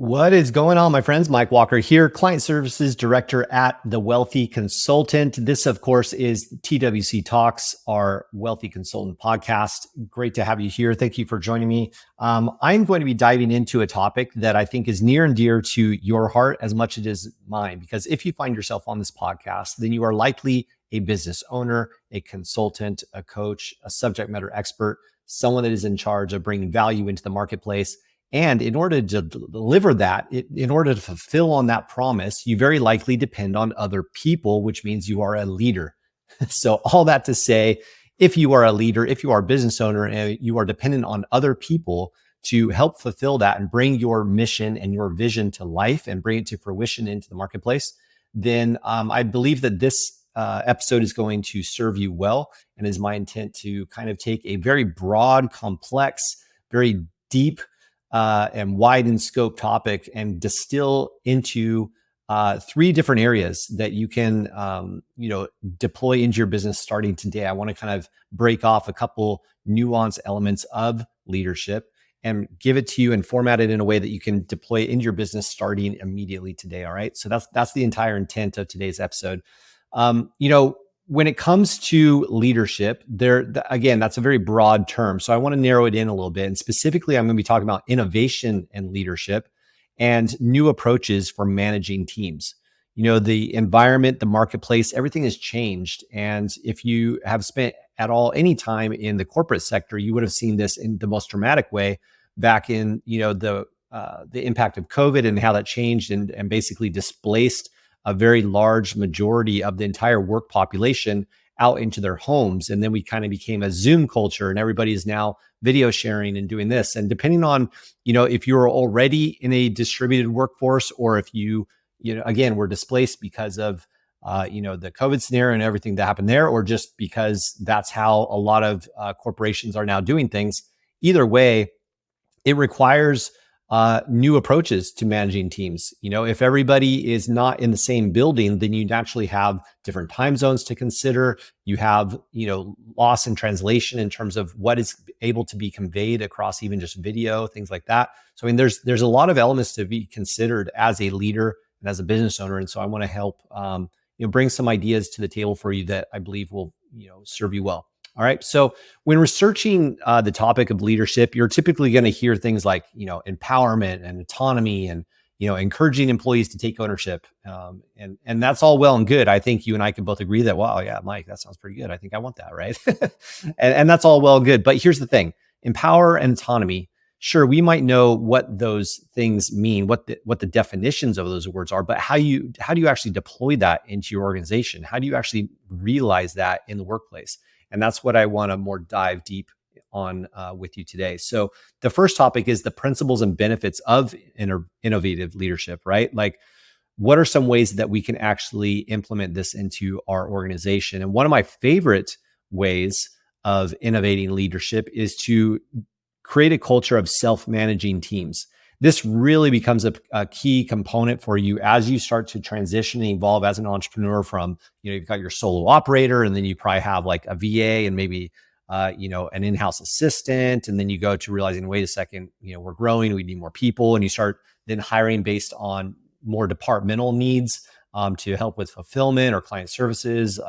What is going on, my friends? Mike Walker here, Client Services Director at The Wealthy Consultant. This, of course, is TWC Talks, our Wealthy Consultant podcast. Great to have you here. Thank you for joining me. I'm going to be diving into a topic that I think is near and dear to your heart as much as it is mine, because if you find yourself on this podcast, then you are likely a business owner, a consultant, a coach, a subject matter expert, someone that is in charge of bringing value into the marketplace. And in order to deliver that, in order to fulfill on that promise, you very likely depend on other people, which means you are a leader. So all that to say, if you are a leader, if you are a business owner, and you are dependent on other people to help fulfill that and bring your mission and your vision to life and bring it to fruition into the marketplace, then I believe that this episode is going to serve you well, and is my intent to kind of take a very broad, complex, very deep, and wide in scope topic and distill into three different areas that you can, deploy into your business starting today. I want to kind of break off a couple nuanced elements of leadership and give it to you and format it in a way that you can deploy it into your business starting immediately today. All right. So that's the entire intent of today's episode. When it comes to leadership, again, that's a very broad term. So I want to narrow it in a little bit. And specifically, I'm going to be talking about innovation and leadership and new approaches for managing teams. The environment, the marketplace, everything has changed. And if you have spent at all any time in the corporate sector, you would have seen this in the most dramatic way back in, the impact of COVID and how that changed and basically displaced a very large majority of the entire work population out into their homes. And then we kind of became a Zoom culture, and everybody is now video sharing and doing this. And depending on, if you're already in a distributed workforce, or if again, were displaced because of, the COVID scenario and everything that happened there, or just because that's how a lot of corporations are now doing things, either way, it requires new approaches to managing teams. If everybody is not in the same building, then you naturally have different time zones to consider. You have, loss in translation in terms of what is able to be conveyed across even just video, things like that. So, there's a lot of elements to be considered as a leader and as a business owner. And so I want to help, bring some ideas to the table for you that I believe will, serve you well. All right. So when researching the topic of leadership, you're typically going to hear things like, empowerment and autonomy and, encouraging employees to take ownership. And that's all well and good. I think you and I can both agree that, wow, yeah, Mike, that sounds pretty good. I think I want that. Right. and that's all well and good. But here's the thing: empower and autonomy. Sure, we might know what those things mean, what the definitions of those words are, but how do you actually deploy that into your organization? How do you actually realize that in the workplace? And that's what I want to more dive deep on with you today. So the first topic is the principles and benefits of innovative leadership, right? Like, what are some ways that we can actually implement this into our organization? And one of my favorite ways of innovating leadership is to create a culture of self-managing teams. This really becomes a key component for you as you start to transition and evolve as an entrepreneur from, you've got your solo operator, and then you probably have like a VA and maybe, an in-house assistant. And then you go to realizing, wait a second, we're growing, we need more people. And you start then hiring based on more departmental needs to help with fulfillment or client services.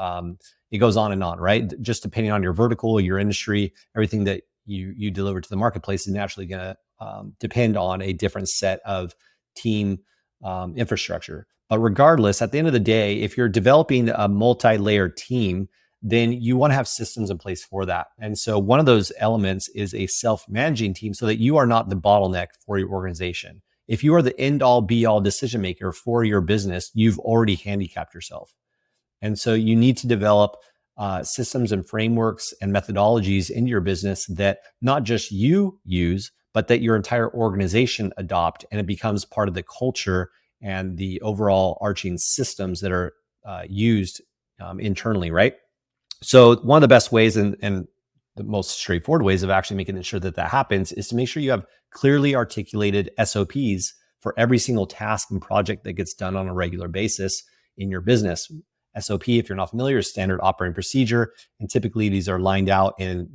It goes on and on, right? Just depending on your vertical, your industry, everything that you deliver to the marketplace is naturally going to depend on a different set of team infrastructure. But regardless, at the end of the day, if you're developing a multi-layered team, then you want to have systems in place for that. And so one of those elements is a self-managing team, so that you are not the bottleneck for your organization. If you are the end-all be-all decision maker for your business, you've already handicapped yourself. And so you need to develop systems and frameworks and methodologies in your business that not just you use, but that your entire organization adopt, and it becomes part of the culture and the overall arching systems that are used internally, right? So one of the best ways and the most straightforward ways of actually making sure that happens is to make sure you have clearly articulated SOPs for every single task and project that gets done on a regular basis in your business. SOP, if you're not familiar, is standard operating procedure. And typically these are lined out in,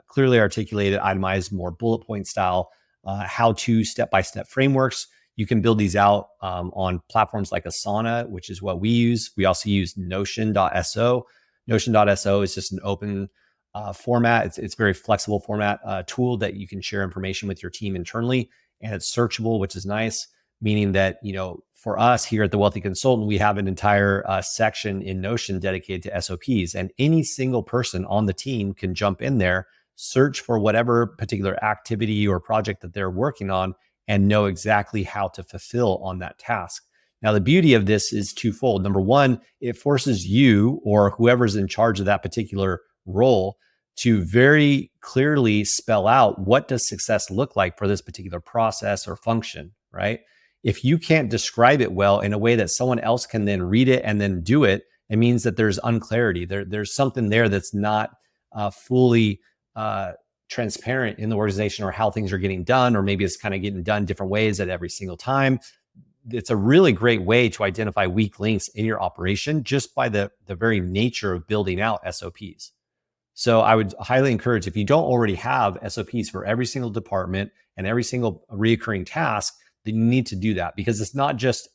clearly articulated, itemized, more bullet point style, how-to step-by-step frameworks. You can build these out on platforms like Asana, which is what we use. We also use Notion.so. Notion.so is just an open format. It's very flexible format tool that you can share information with your team internally, and it's searchable, which is nice, meaning that, for us here at the Wealthy Consultant, we have an entire section in Notion dedicated to SOPs, and any single person on the team can jump in there, search for whatever particular activity or project that they're working on, and know exactly how to fulfill on that task. Now, the beauty of this is twofold. Number one, it forces you or whoever's in charge of that particular role to very clearly spell out, what does success look like for this particular process or function, right? If you can't describe it well in a way that someone else can then read it and then do it, it means that there's unclarity. There's something there that's not fully transparent in the organization, or how things are getting done, or maybe it's kind of getting done different ways at every single time. It's a really great way to identify weak links in your operation just by the very nature of building out SOPs. So I would highly encourage, if you don't already have SOPs for every single department and every single reoccurring task, then you need to do that, because it's not just,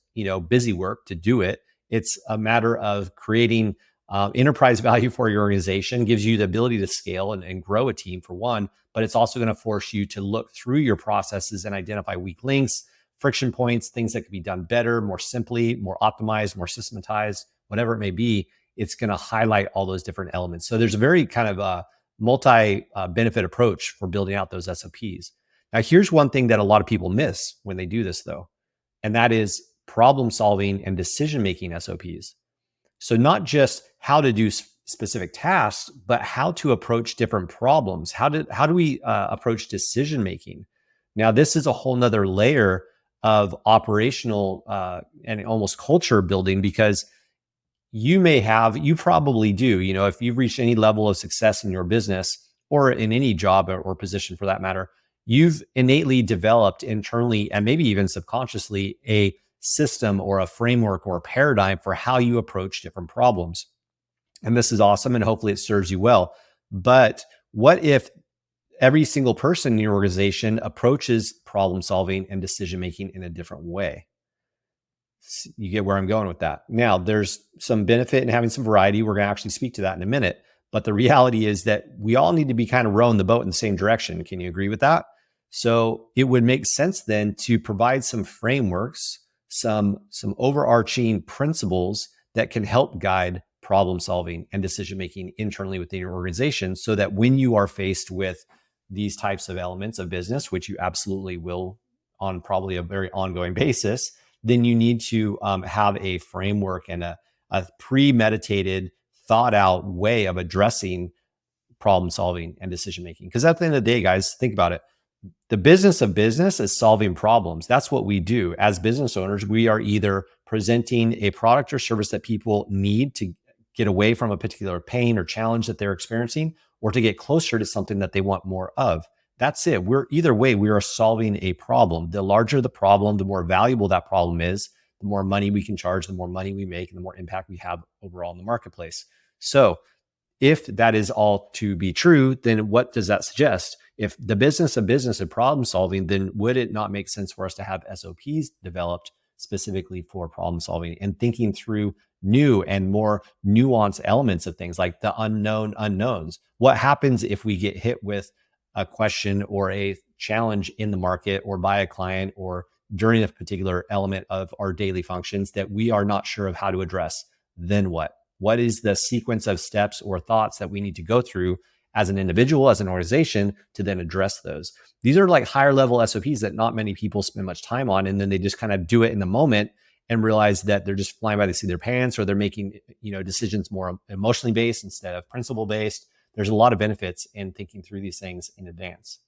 busy work to do it. It's a matter of creating enterprise value for your organization, gives you the ability to scale and grow a team, for one, but it's also going to force you to look through your processes and identify weak links, friction points, things that could be done better, more simply, more optimized, more systematized, whatever it may be. It's going to highlight all those different elements. So there's a very kind of a multi-benefit approach for building out those SOPs. Now, here's one thing that a lot of people miss when they do this, though, and that is problem solving and decision-making SOPs. So not just how to do specific tasks, but how to approach different problems. How do we approach decision-making? Now, this is a whole nother layer of operational and almost culture building, because you probably do, if you've reached any level of success in your business or in any job or position for that matter, you've innately developed internally and maybe even subconsciously a system or a framework or a paradigm for how you approach different problems. And this is awesome, and hopefully it serves you well. But what if every single person in your organization approaches problem solving and decision making in a different way? You get where I'm going with that. Now, there's some benefit in having some variety. We're going to actually speak to that in a minute. But the reality is that we all need to be kind of rowing the boat in the same direction. Can you agree with that? So it would make sense then to provide some frameworks, some overarching principles that can help guide problem solving and decision making internally within your organization, so that when you are faced with these types of elements of business, which you absolutely will on probably a very ongoing basis, then you need to have a framework and a premeditated, thought out way of addressing problem solving and decision making. Because at the end of the day, guys, think about it. The business of business is solving problems. That's what we do. As business owners, we are either presenting a product or service that people need to get away from a particular pain or challenge that they're experiencing, or to get closer to something that they want more of. That's it. Either way, we are solving a problem. The larger the problem, the more valuable that problem is, the more money we can charge, the more money we make, and the more impact we have overall in the marketplace. So if that is all to be true, then what does that suggest? If the business of business and problem solving, then would it not make sense for us to have SOPs developed specifically for problem solving and thinking through new and more nuanced elements of things, like the unknown unknowns? What happens if we get hit with a question or a challenge in the market or by a client or during a particular element of our daily functions that we are not sure of how to address? Then what? What is the sequence of steps or thoughts that we need to go through as an individual, as an organization, to then address those? These are like higher level SOPs that not many people spend much time on. And then they just kind of do it in the moment and realize that they're just flying by the seat of their pants, or they're making, decisions more emotionally based instead of principle based. There's a lot of benefits in thinking through these things in advance.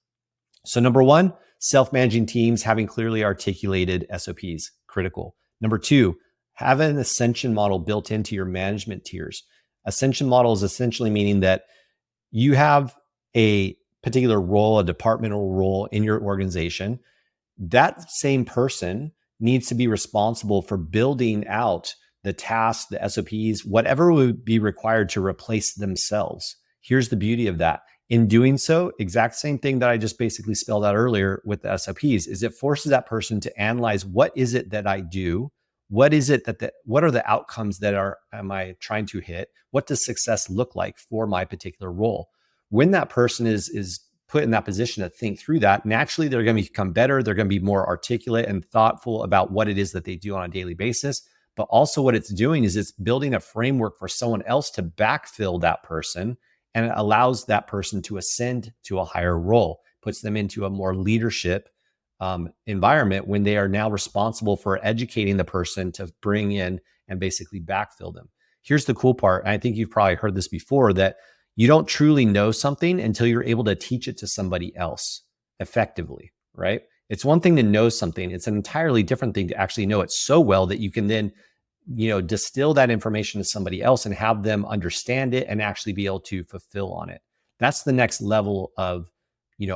So number one, self-managing teams having clearly articulated SOPs, critical. Number two, have an Ascension model built into your management tiers. Ascension model is essentially meaning that you have a particular role, a departmental role in your organization. That same person needs to be responsible for building out the tasks, the SOPs, whatever would be required to replace themselves. Here's the beauty of that. In doing so, exact same thing that I just basically spelled out earlier with the SOPs is it forces that person to analyze what is it that I do? What is it what are the outcomes that am I trying to hit? What does success look like for my particular role? When that person is put in that position to think through that, naturally they're going to become better. They're going to be more articulate and thoughtful about what it is that they do on a daily basis. But also what it's doing is it's building a framework for someone else to backfill that person, and it allows that person to ascend to a higher role, puts them into a more leadership environment when they are now responsible for educating the person to bring in and basically backfill them. Here's the cool part. And I think you've probably heard this before, that you don't truly know something until you're able to teach it to somebody else effectively, right? It's one thing to know something. It's an entirely different thing to actually know it so well that you can then, distill that information to somebody else and have them understand it and actually be able to fulfill on it. That's the next level of,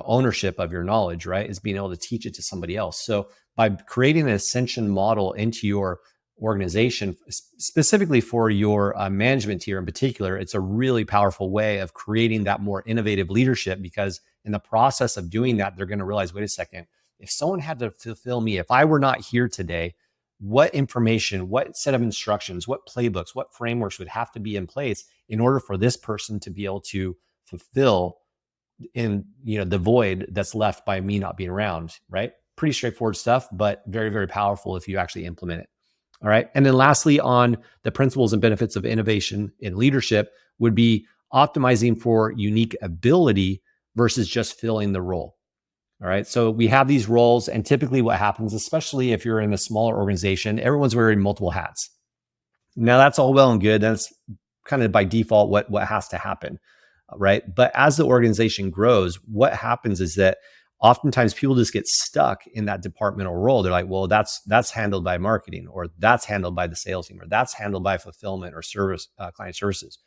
ownership of your knowledge, right? Is being able to teach it to somebody else. So by creating an Ascension model into your organization, specifically for your management tier in particular, it's a really powerful way of creating that more innovative leadership, because in the process of doing that, they're going to realize, wait a second, if someone had to fulfill me, if I were not here today, what information, what set of instructions, what playbooks, what frameworks would have to be in place in order for this person to be able to fulfill in the void that's left by me not being around, right? Pretty straightforward stuff, but very, very powerful if you actually implement it. All right. And then lastly, on the principles and benefits of innovation in leadership would be optimizing for unique ability versus just filling the role. All right. So we have these roles, and typically what happens, especially if you're in a smaller organization, everyone's wearing multiple hats. Now that's all well and good. That's kind of by default what has to happen, right? But as the organization grows, what happens is that oftentimes people just get stuck in that departmental role. They're like, well, that's handled by marketing, or that's handled by the sales team, or that's handled by fulfillment or service, client services,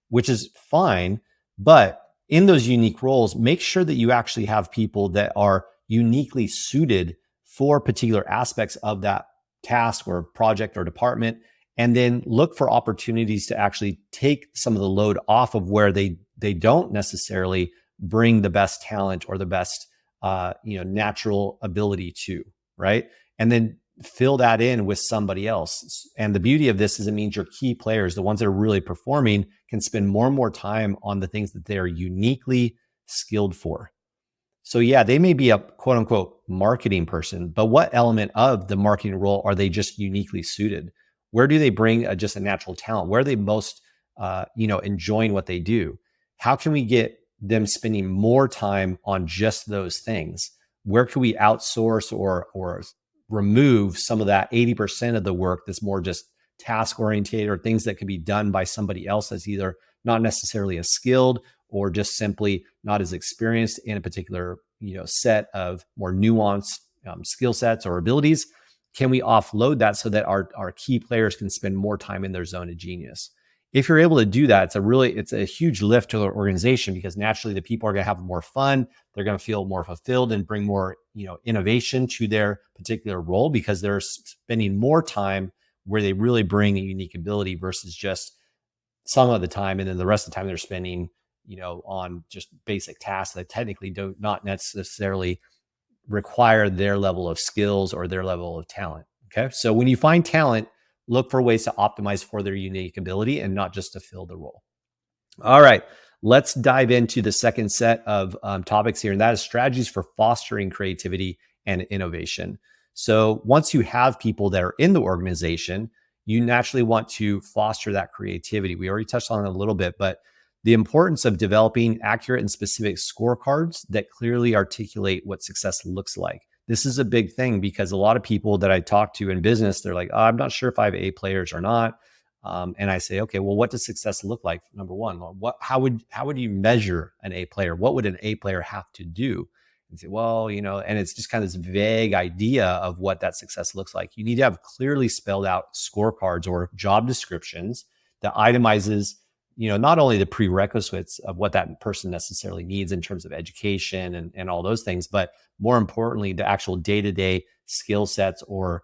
which is fine. But in those unique roles, make sure that you actually have people that are uniquely suited for particular aspects of that task or project or department, and then look for opportunities to actually take some of the load off of where they don't necessarily bring the best talent or the best natural ability to, right? And then fill that in with somebody else. And the beauty of this is it means your key players, the ones that are really performing, can spend more and more time on the things that they are uniquely skilled for. So yeah, they may be a quote unquote marketing person, but what element of the marketing role are they just uniquely suited? Where do they bring just a natural talent? Where are they most, enjoying what they do? How can we get them spending more time on just those things? Where can we outsource or remove some of that 80% of the work that's more just task oriented, or things that can be done by somebody else that's either not necessarily as skilled or just simply not as experienced in a particular set of more nuanced skill sets or abilities? Can we offload that so that our key players can spend more time in their zone of genius? If you're able to do that, it's a huge lift to the organization, because naturally the people are going to have more fun. They're going to feel more fulfilled and bring more, innovation to their particular role, because they're spending more time where they really bring a unique ability versus just some of the time. And then the rest of the time they're spending, on just basic tasks that technically do not necessarily require their level of skills or their level of talent. Okay. So when you find talent, look for ways to optimize for their unique ability and not just to fill the role. All right, let's dive into the second set of topics here, and that is strategies for fostering creativity and innovation. So once you have people that are in the organization, you naturally want to foster that creativity. We already touched on it a little bit, but the importance of developing accurate and specific scorecards that clearly articulate what success looks like. This is a big thing, because a lot of people that I talk to in business, they're like, I'm not sure if I have A players or not. And I say, okay, well, what does success look like? Number one, how would you measure an A player? What would an A player have to do? And say, well, and it's just kind of this vague idea of what that success looks like. You need to have clearly spelled out scorecards or job descriptions that itemizes, not only the prerequisites of what that person necessarily needs in terms of education and all those things, but more importantly, the actual day-to-day skill sets or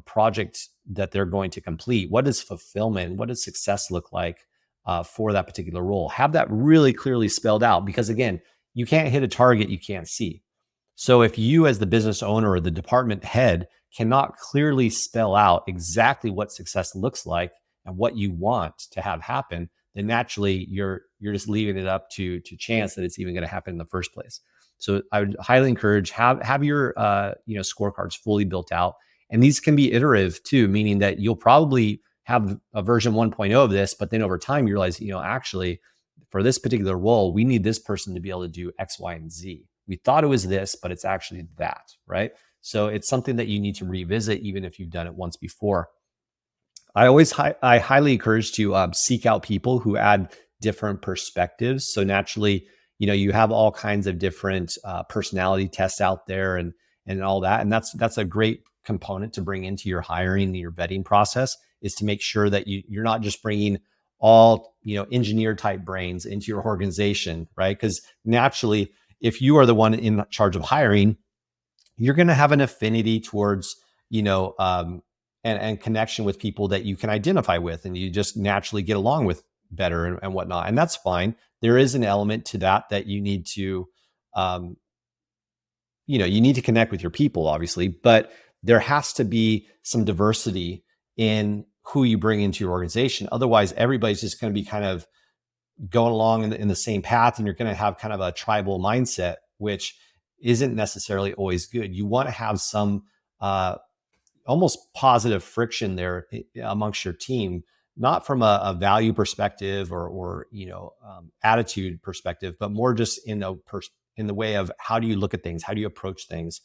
projects that they're going to complete. What does fulfillment, what does success look like for that particular role. Have that really clearly spelled out, because again, you can't hit a target you can't see. So if you, as the business owner or the department head, cannot clearly spell out exactly what success looks like and what you want to have happen, then naturally you're just leaving it up to chance that it's even going to happen in the first place. So I would highly encourage have your scorecards fully built out, and these can be iterative too, meaning that you'll probably have a version 1.0 of this, but then over time you realize, actually for this particular role, we need this person to be able to do X, Y, and Z. We thought it was this, but it's actually that, right? So it's something that you need to revisit, even if you've done it once before. I highly encourage to seek out people who add different perspectives. So naturally, you have all kinds of different personality tests out there and all that, and that's a great component to bring into your hiring and your vetting process, is to make sure that you're not just bringing all engineer type brains into your organization, right? Because naturally, if you are the one in charge of hiring, you're going to have an affinity towards and connection with people that you can identify with, and you just naturally get along with better and whatnot, and that's fine. There is an element to that you need to you need to connect with your people, obviously, but there has to be some diversity in who you bring into your organization. Otherwise, everybody's just going to be kind of going along in the same path, and you're going to have kind of a tribal mindset, which isn't necessarily always good. You want to have some almost positive friction there amongst your team, not from a value perspective or attitude perspective, but more just in the way of how do you look at things, how do you approach things.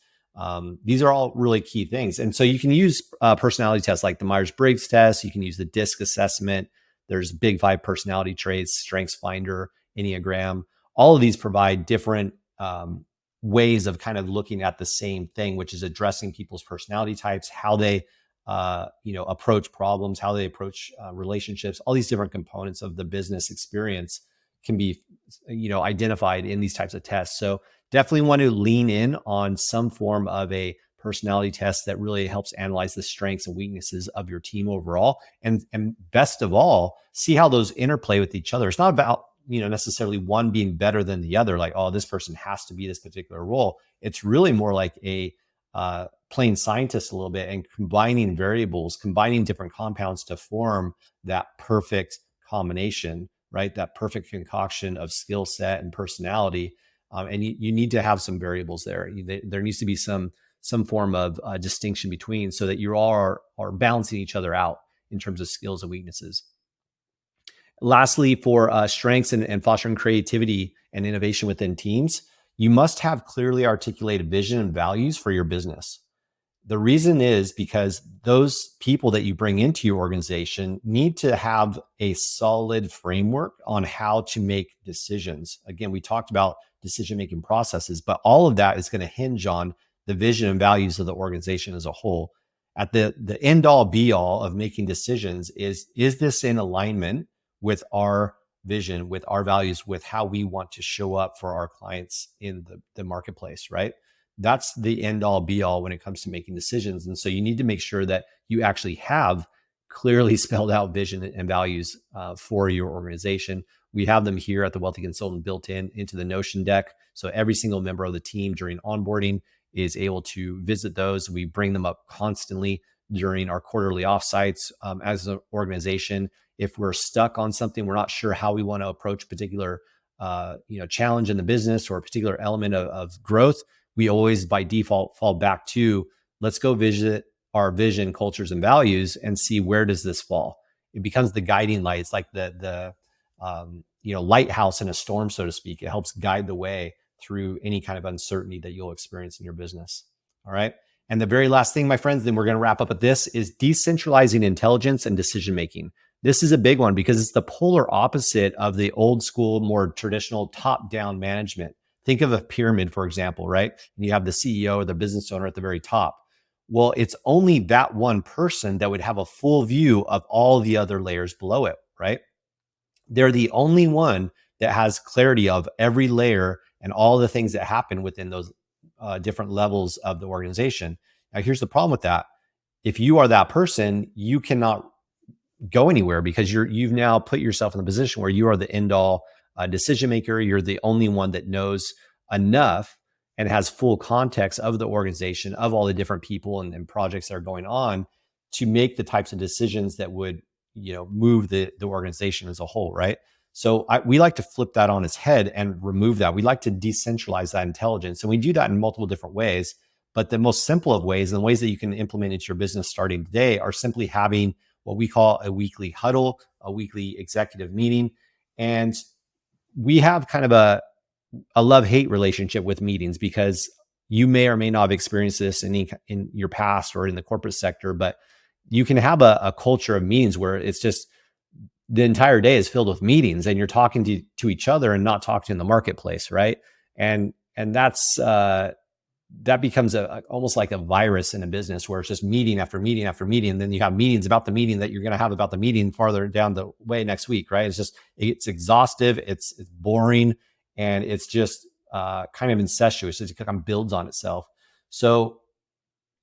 These are all really key things. And so you can use personality tests like the Myers-Briggs test. You can use the DISC assessment. There's Big Five personality traits, Strengths Finder, Enneagram. All of these provide different ways of kind of looking at the same thing, which is addressing people's personality types, how they approach problems, how they approach relationships. All these different components of the business experience can be identified in these types of tests. So definitely want to lean in on some form of a personality test that really helps analyze the strengths and weaknesses of your team overall. And best of all, see how those interplay with each other. It's not about necessarily one being better than the other, like, oh, this person has to be this particular role. It's really more like a plain scientist a little bit, and combining variables, combining different compounds to form that perfect combination, right? That perfect concoction of skill set and personality. And you need to have some variables there. There needs to be some form of distinction between, so that you all are balancing each other out in terms of skills and weaknesses. Lastly, for strengths and fostering creativity and innovation within teams, you must have clearly articulated vision and values for your business. The reason is because those people that you bring into your organization need to have a solid framework on how to make decisions. Again, we talked about decision-making processes, but all of that is going to hinge on the vision and values of the organization as a whole. At the end all be all of making decisions is this in alignment with our vision, with our values, with how we want to show up for our clients in the marketplace, right? That's the end all be all when it comes to making decisions. And so you need to make sure that you actually have clearly spelled out vision and values for your organization. We have them here at the Wealthy Consultant built into the Notion deck. So every single member of the team during onboarding is able to visit those. We bring them up constantly during our quarterly offsites as an organization. If we're stuck on something, we're not sure how we want to approach a particular challenge in the business or a particular element of growth, we always by default fall back to, let's go visit our vision, cultures, and values and see, where does this fall? It becomes the guiding light. It's like the lighthouse in a storm, so to speak. It helps guide the way through any kind of uncertainty that you'll experience in your business. All right. And the very last thing, my friends, then we're going to wrap up at this, is decentralizing intelligence and decision-making. This is a big one because it's the polar opposite of the old school, more traditional top-down management. Think of a pyramid, for example, right? And you have the CEO or the business owner at the very top. Well, it's only that one person that would have a full view of all the other layers below it, right? They're the only one that has clarity of every layer and all the things that happen within those different levels of the organization. Now, here's the problem with that. If you are that person, you cannot go anywhere because you've now put yourself in the position where you are the end all decision maker. You're the only one that knows enough and has full context of the organization, of all the different people and projects that are going on, to make the types of decisions that would, move the organization as a whole, right? So we like to flip that on its head and remove that. We like to decentralize that intelligence, and we do that in multiple different ways. But the most simple of ways, and the ways that you can implement into your business starting today, are simply having what we call a weekly huddle, a weekly executive meeting. And we have kind of a love-hate relationship with meetings, because you may or may not have experienced this in your past or in the corporate sector, but you can have a culture of meetings where it's just the entire day is filled with meetings and you're talking to each other and not talking in the marketplace, right? And that's that becomes almost like a virus in a business, where it's just meeting after meeting after meeting. And then you have meetings about the meeting that you're going to have about the meeting farther down the way next week, right? It's exhaustive, it's boring, and it's just kind of incestuous. It kind of builds on itself. So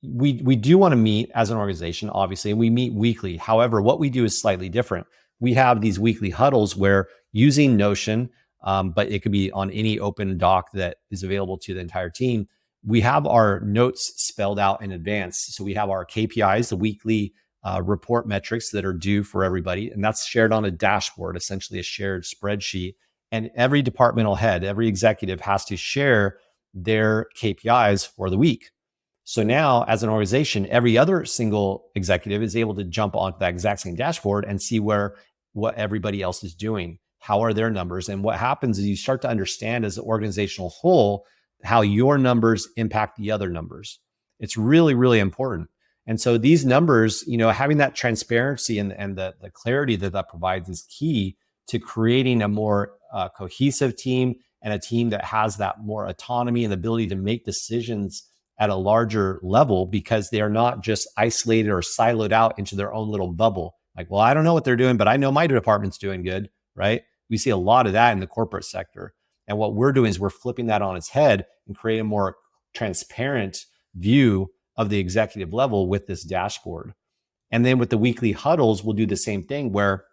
we do want to meet as an organization, obviously, and we meet weekly. However, what we do is slightly different. We have these weekly huddles where, using Notion, but it could be on any open doc that is available to the entire team, we have our notes spelled out in advance. So we have our KPIs, the weekly report metrics that are due for everybody. And that's shared on a dashboard, essentially a shared spreadsheet. And every departmental head, every executive has to share their KPIs for the week. So now, as an organization, every other single executive is able to jump onto that exact same dashboard and see what everybody else is doing. How are their numbers? And what happens is you start to understand, as an organizational whole, how your numbers impact the other numbers. It's really, really important. And so these numbers, having that transparency and the clarity that provides is key to creating a more cohesive team, and a team that has that more autonomy and ability to make decisions at a larger level, because they are not just isolated or siloed out into their own little bubble. Like, well, I don't know what they're doing, but I know my department's doing good, right? We see a lot of that in the corporate sector. And what we're doing is we're flipping that on its head and creating a more transparent view of the executive level with this dashboard. And then with the weekly huddles, we'll do the same thing, where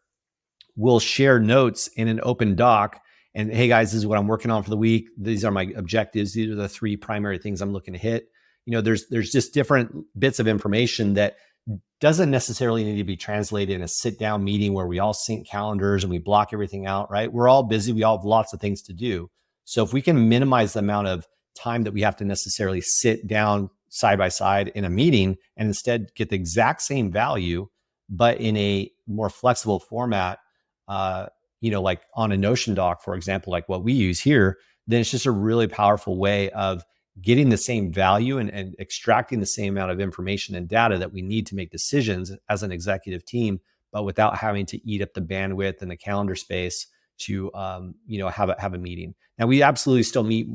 we'll share notes in an open doc. And hey guys, this is what I'm working on for the week. These are my objectives. These are the 3 primary things I'm looking to hit. There's just different bits of information that doesn't necessarily need to be translated in a sit-down meeting where we all sync calendars and we block everything out, right? We're all busy. We all have lots of things to do. So if we can minimize the amount of time that we have to necessarily sit down side by side in a meeting, and instead get the exact same value, but in a more flexible format, like on a Notion doc, for example, like what we use here, then it's just a really powerful way of getting the same value and extracting the same amount of information and data that we need to make decisions as an executive team, but without having to eat up the bandwidth and the calendar space to, have a meeting. Now, we absolutely still meet,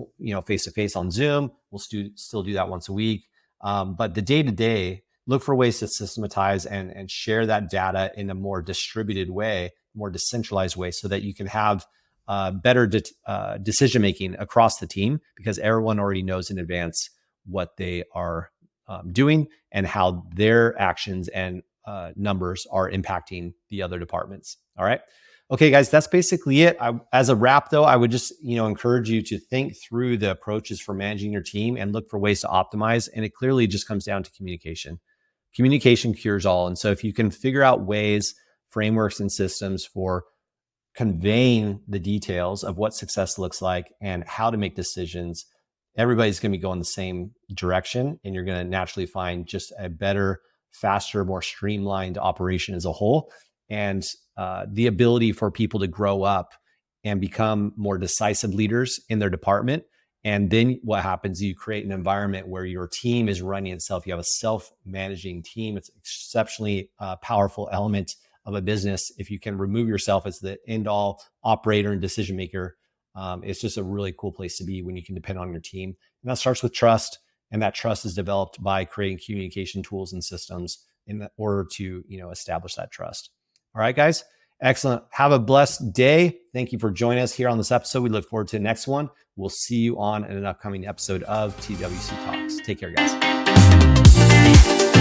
face to face on Zoom. We'll still do that once a week. But the day to day, look for ways to systematize and share that data in a more distributed way, more decentralized way, so that you can have better decision making across the team, because everyone already knows in advance what they are doing and how their actions and numbers are impacting the other departments. All right. Okay, guys, that's basically it. As a wrap, though, I would just encourage you to think through the approaches for managing your team and look for ways to optimize. And it clearly just comes down to communication. Communication cures all. And so if you can figure out ways, frameworks, and systems for conveying the details of what success looks like and how to make decisions, everybody's going to be going the same direction, and you're going to naturally find just a better, faster, more streamlined operation as a whole. And the ability for people to grow up and become more decisive leaders in their department. And then what happens, you create an environment where your team is running itself. You have a self-managing team. It's an exceptionally powerful element of a business. If you can remove yourself as the end-all operator and decision maker, it's just a really cool place to be when you can depend on your team. And that starts with trust. And that trust is developed by creating communication tools and systems in order to establish that trust. All right, guys. Excellent. Have a blessed day. Thank you for joining us here on this episode. We look forward to the next one. We'll see you on an upcoming episode of TWC Talks. Take care, guys.